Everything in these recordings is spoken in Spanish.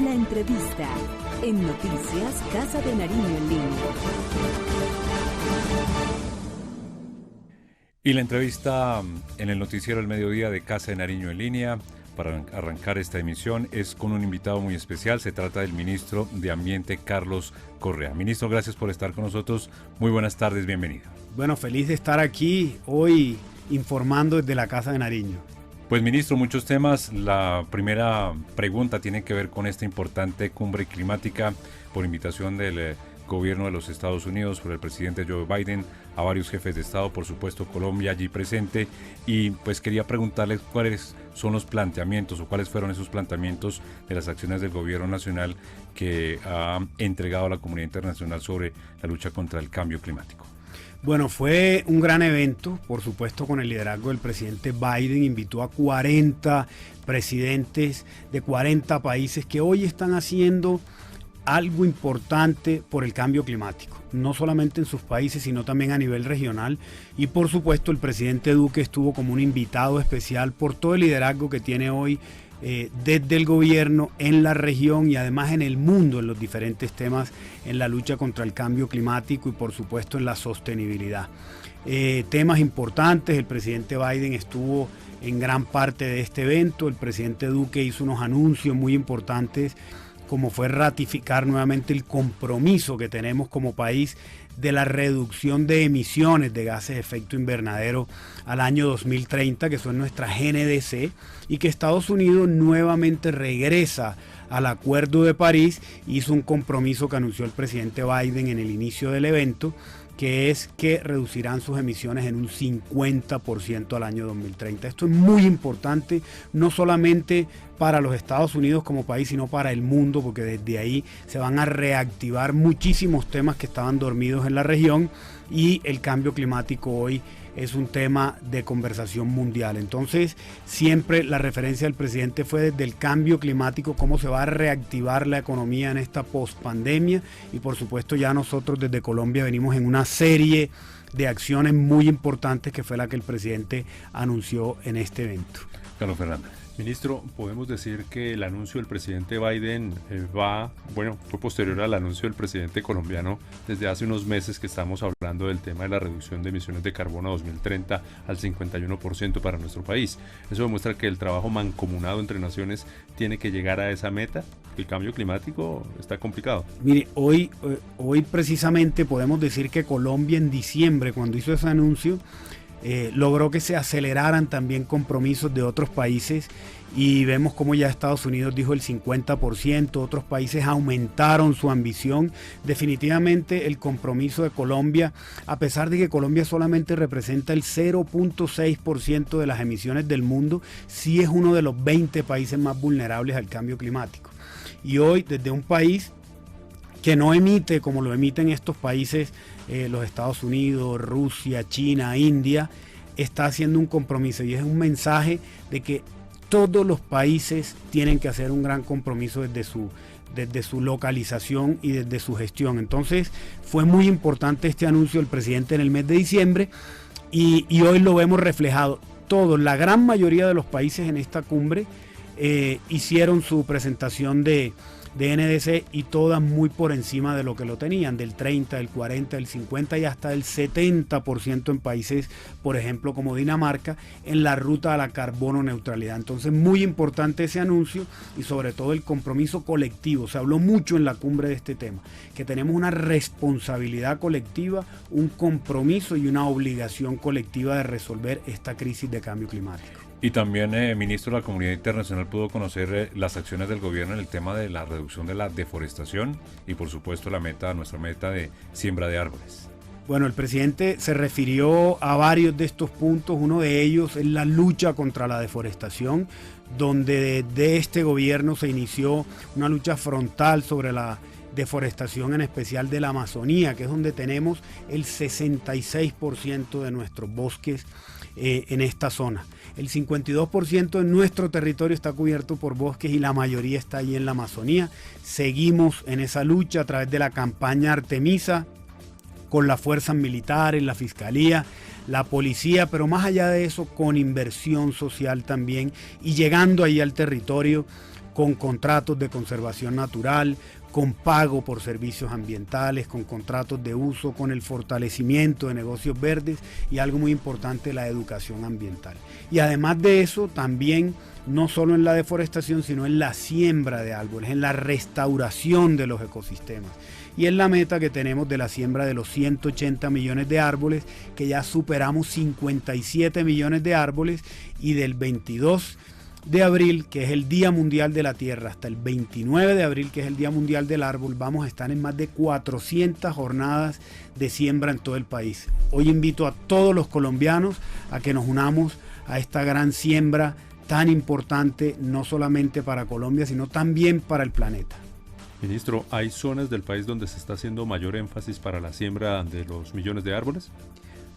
La entrevista en Noticias Casa de Nariño en Línea. Y la entrevista en el noticiero El Mediodía de Casa de Nariño en Línea, para arrancar esta emisión, es con un invitado muy especial. Se trata del ministro de Ambiente, Carlos Correa. Ministro, gracias por estar con nosotros. Muy buenas tardes, bienvenido. Bueno, feliz de estar aquí hoy informando desde la Casa de Nariño. Pues ministro, muchos temas. La primera pregunta tiene que ver con esta importante cumbre climática por invitación del gobierno de los Estados Unidos por el presidente Joe Biden, a varios jefes de Estado, por supuesto Colombia allí presente, y pues quería preguntarles cuáles son los planteamientos o cuáles fueron esos planteamientos de las acciones del gobierno nacional que ha entregado a la comunidad internacional sobre la lucha contra el cambio climático. Bueno, fue un gran evento, por supuesto con el liderazgo del presidente Biden. Invitó a 40 presidentes de 40 países que hoy están haciendo algo importante por el cambio climático, no solamente en sus países, sino también a nivel regional. Y por supuesto el presidente Duque estuvo como un invitado especial por todo el liderazgo que tiene hoy desde el gobierno en la región y además en el mundo en los diferentes temas en la lucha contra el cambio climático y por supuesto en la sostenibilidad. Temas importantes, el presidente Biden estuvo en gran parte de este evento, el presidente Duque hizo unos anuncios muy importantes, como fue ratificar nuevamente el compromiso que tenemos como país de la reducción de emisiones de gases de efecto invernadero al año 2030, que son nuestras GNDC, y que Estados Unidos nuevamente regresa al Acuerdo de París. Hizo un compromiso que anunció el presidente Biden en el inicio del evento, que es que reducirán sus emisiones en un 50% al año 2030. Esto es muy importante, no solamente para los Estados Unidos como país, sino para el mundo, porque desde ahí se van a reactivar muchísimos temas que estaban dormidos en la región, y el cambio climático hoy es un tema de conversación mundial. Entonces, siempre la referencia del presidente fue desde el cambio climático, cómo se va a reactivar la economía en esta pospandemia, y por supuesto ya nosotros desde Colombia venimos en una serie de acciones muy importantes que fue la que el presidente anunció en este evento. Carlos Fernández. Ministro, podemos decir que el anuncio del presidente Biden fue posterior al anuncio del presidente colombiano desde hace unos meses, que estamos hablando del tema de la reducción de emisiones de carbono a 2030 al 51% para nuestro país. Eso demuestra que el trabajo mancomunado entre naciones tiene que llegar a esa meta. El cambio climático está complicado. Mire, hoy precisamente podemos decir que Colombia en diciembre, cuando hizo ese anuncio, logró que se aceleraran también compromisos de otros países, y vemos como ya Estados Unidos dijo el 50%, otros países aumentaron su ambición. Definitivamente el compromiso de Colombia, a pesar de que Colombia solamente representa el 0.6% de las emisiones del mundo, sí es uno de los 20 países más vulnerables al cambio climático. Y hoy, desde un país que no emite como lo emiten estos países, los Estados Unidos, Rusia, China, India, está haciendo un compromiso, y es un mensaje de que todos los países tienen que hacer un gran compromiso desde su localización y desde su gestión. Entonces fue muy importante este anuncio del presidente en el mes de diciembre, y hoy lo vemos reflejado. Todos, la gran mayoría de los países en esta cumbre hicieron su presentación de NDC, y todas muy por encima de lo que lo tenían, del 30, del 40, del 50 y hasta del 70% en países, por ejemplo, como Dinamarca, en la ruta a la carbono neutralidad. Entonces, muy importante ese anuncio, y sobre todo el compromiso colectivo. Se habló mucho en la cumbre de este tema, que tenemos una responsabilidad colectiva, un compromiso y una obligación colectiva de resolver esta crisis de cambio climático. Y también, ministro, la comunidad internacional pudo conocer las acciones del gobierno en el tema de la reducción de la deforestación y, por supuesto, nuestra meta de siembra de árboles. Bueno, el presidente se refirió a varios de estos puntos. Uno de ellos es la lucha contra la deforestación, donde desde este gobierno se inició una lucha frontal sobre la deforestación, en especial de la Amazonía, que es donde tenemos el 66% de nuestros bosques en esta zona. El 52% de nuestro territorio está cubierto por bosques, y la mayoría está ahí en la Amazonía. Seguimos en esa lucha a través de la campaña Artemisa, con las fuerzas militares, la fiscalía, la policía, pero más allá de eso, con inversión social también, y llegando ahí al territorio con contratos de conservación natural, con pago por servicios ambientales, con contratos de uso, con el fortalecimiento de negocios verdes y algo muy importante, la educación ambiental. Y además de eso, también no solo en la deforestación, sino en la siembra de árboles, en la restauración de los ecosistemas. Y es la meta que tenemos de la siembra de los 180 millones de árboles, que ya superamos 57 millones de árboles, y del 22 de abril, que es el Día Mundial de la Tierra, hasta el 29 de abril, que es el Día Mundial del Árbol, vamos a estar en más de 400 jornadas de siembra en todo el país. Hoy invito a todos los colombianos a que nos unamos a esta gran siembra tan importante, no solamente para Colombia, sino también para el planeta. Ministro, ¿hay zonas del país donde se está haciendo mayor énfasis para la siembra de los millones de árboles?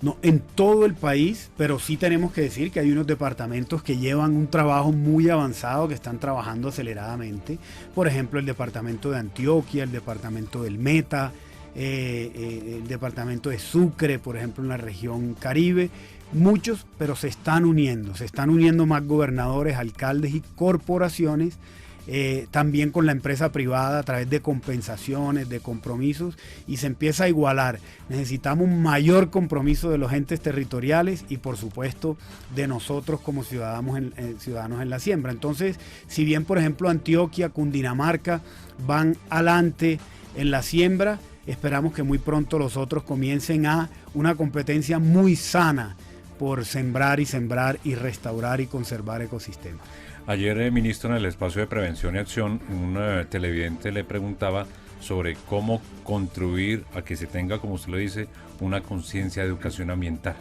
No, en todo el país, pero sí tenemos que decir que hay unos departamentos que llevan un trabajo muy avanzado, que están trabajando aceleradamente. Por ejemplo, el departamento de Antioquia, el departamento del Meta, el departamento de Sucre, por ejemplo, en la región Caribe. Muchos, pero se están uniendo más gobernadores, alcaldes y corporaciones, también con la empresa privada a través de compensaciones, de compromisos, y se empieza a igualar. Necesitamos un mayor compromiso de los entes territoriales y por supuesto de nosotros como ciudadanos en la siembra. Entonces, si bien por ejemplo Antioquia, Cundinamarca van adelante en la siembra, esperamos que muy pronto los otros comiencen a una competencia muy sana por sembrar y restaurar y conservar ecosistemas. Ayer, ministro, en el espacio de prevención y acción, un televidente le preguntaba sobre cómo contribuir a que se tenga, como usted lo dice, una conciencia de educación ambiental.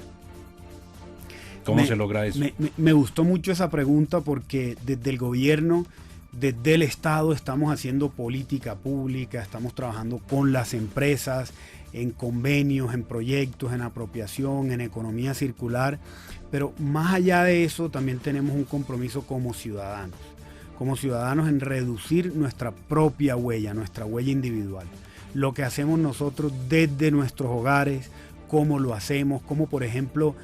¿Cómo se logra eso? Me gustó mucho esa pregunta porque desde el gobierno, desde el Estado, estamos haciendo política pública, estamos trabajando con las empresas, en convenios, en proyectos, en apropiación, en economía circular, pero más allá de eso también tenemos un compromiso como ciudadanos en reducir nuestra propia huella, nuestra huella individual. Lo que hacemos nosotros desde nuestros hogares, cómo lo hacemos, cómo por ejemplo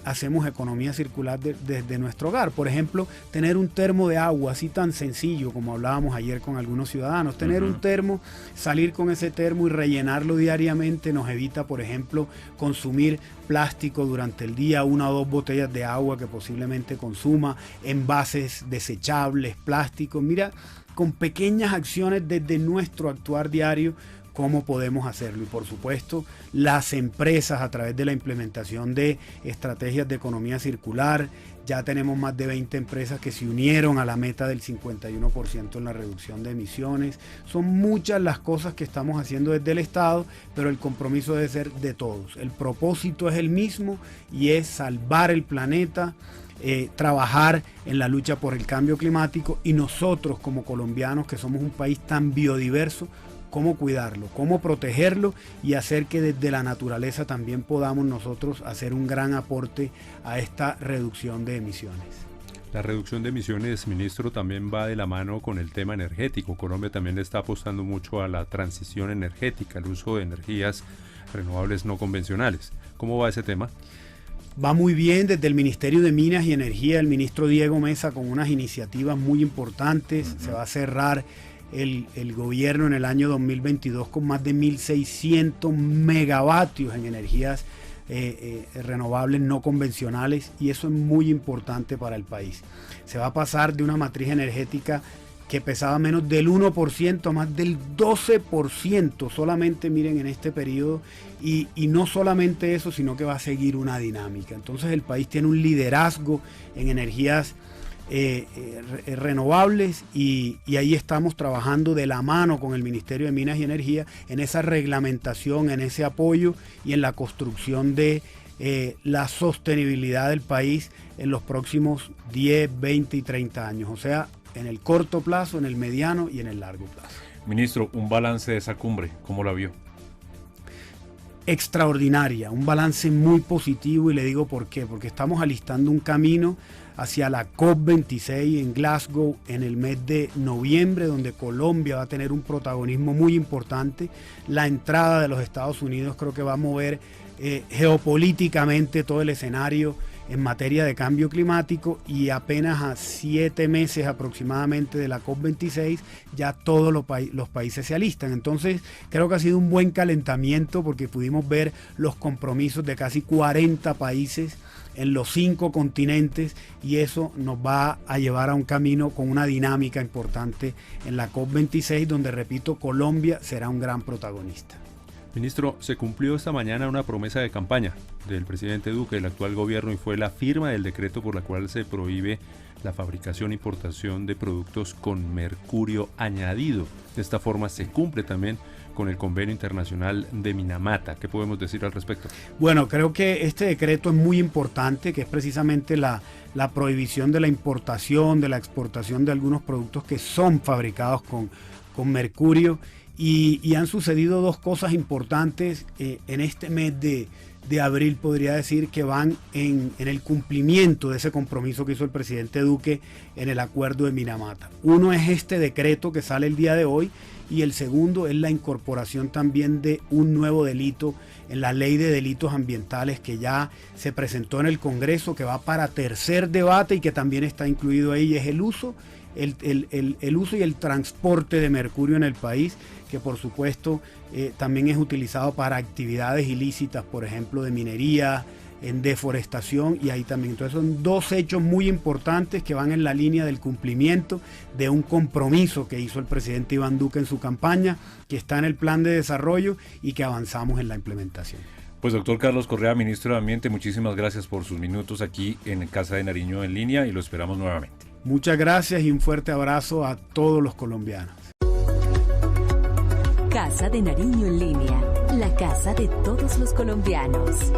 hacemos economía circular desde nuestro hogar. Por ejemplo, tener un termo de agua, así tan sencillo como hablábamos ayer con algunos ciudadanos. Tener un termo, salir con ese termo y rellenarlo diariamente nos evita, por ejemplo, consumir plástico durante el día, 1 o 2 botellas de agua que posiblemente consuma, envases desechables, plásticos. Mira, con pequeñas acciones desde nuestro actuar diario, cómo podemos hacerlo. Y por supuesto, las empresas a través de la implementación de estrategias de economía circular. Ya tenemos más de 20 empresas que se unieron a la meta del 51% en la reducción de emisiones. Son muchas las cosas que estamos haciendo desde el Estado, pero el compromiso debe ser de todos. El propósito es el mismo y es salvar el planeta, trabajar en la lucha por el cambio climático, y nosotros como colombianos, que somos un país tan biodiverso, cómo cuidarlo, cómo protegerlo y hacer que desde la naturaleza también podamos nosotros hacer un gran aporte a esta reducción de emisiones. La reducción de emisiones, ministro, también va de la mano con el tema energético. Colombia también le está apostando mucho a la transición energética, al uso de energías renovables no convencionales. ¿Cómo va ese tema? Va muy bien desde el Ministerio de Minas y Energía, el ministro Diego Mesa, con unas iniciativas muy importantes. Se va a cerrar el gobierno en el año 2022 con más de 1.600 megavatios en energías renovables no convencionales, y eso es muy importante para el país. Se va a pasar de una matriz energética que pesaba menos del 1% a más del 12% solamente, miren, en este periodo, y no solamente eso, sino que va a seguir una dinámica. Entonces el país tiene un liderazgo en energías renovables, y ahí estamos trabajando de la mano con el Ministerio de Minas y Energía en esa reglamentación, en ese apoyo y en la construcción de la sostenibilidad del país en los próximos 10, 20 y 30 años, o sea, en el corto plazo, en el mediano y en el largo plazo. Ministro, un balance de esa cumbre, ¿cómo la vio? Extraordinaria, un balance muy positivo, y le digo por qué, porque estamos alistando un camino hacia la COP26 en Glasgow en el mes de noviembre, donde Colombia va a tener un protagonismo muy importante. La entrada de los Estados Unidos creo que va a mover geopolíticamente todo el escenario en materia de cambio climático, y apenas a 7 meses aproximadamente de la COP26 ya todos los países se alistan. Entonces creo que ha sido un buen calentamiento porque pudimos ver los compromisos de casi 40 países en los 5 continentes, y eso nos va a llevar a un camino con una dinámica importante en la COP26, donde, repito, Colombia será un gran protagonista. Ministro, se cumplió esta mañana una promesa de campaña del presidente Duque del actual gobierno, y fue la firma del decreto por la cual se prohíbe la fabricación e importación de productos con mercurio añadido. De esta forma se cumple también con el convenio internacional de Minamata. ¿Qué podemos decir al respecto? Bueno, creo que este decreto es muy importante, que es precisamente la prohibición de la importación, de la exportación de algunos productos que son fabricados con mercurio, y han sucedido 2 cosas importantes en este mes de abril, podría decir, que van en el cumplimiento de ese compromiso que hizo el presidente Duque en el acuerdo de Minamata. Uno es este decreto que sale el día de hoy, y el segundo es la incorporación también de un nuevo delito en la ley de delitos ambientales que ya se presentó en el Congreso, que va para tercer debate y que también está incluido ahí, y es el uso y el transporte de mercurio en el país, que por supuesto también es utilizado para actividades ilícitas, por ejemplo de minería, en deforestación, y ahí también. Entonces son 2 hechos muy importantes que van en la línea del cumplimiento de un compromiso que hizo el presidente Iván Duque en su campaña, que está en el plan de desarrollo y que avanzamos en la implementación. Pues doctor Carlos Correa, ministro de Ambiente, muchísimas gracias por sus minutos aquí en Casa de Nariño en línea, y lo esperamos nuevamente. Muchas gracias y un fuerte abrazo a todos los colombianos. Casa de Nariño en línea, la casa de todos los colombianos.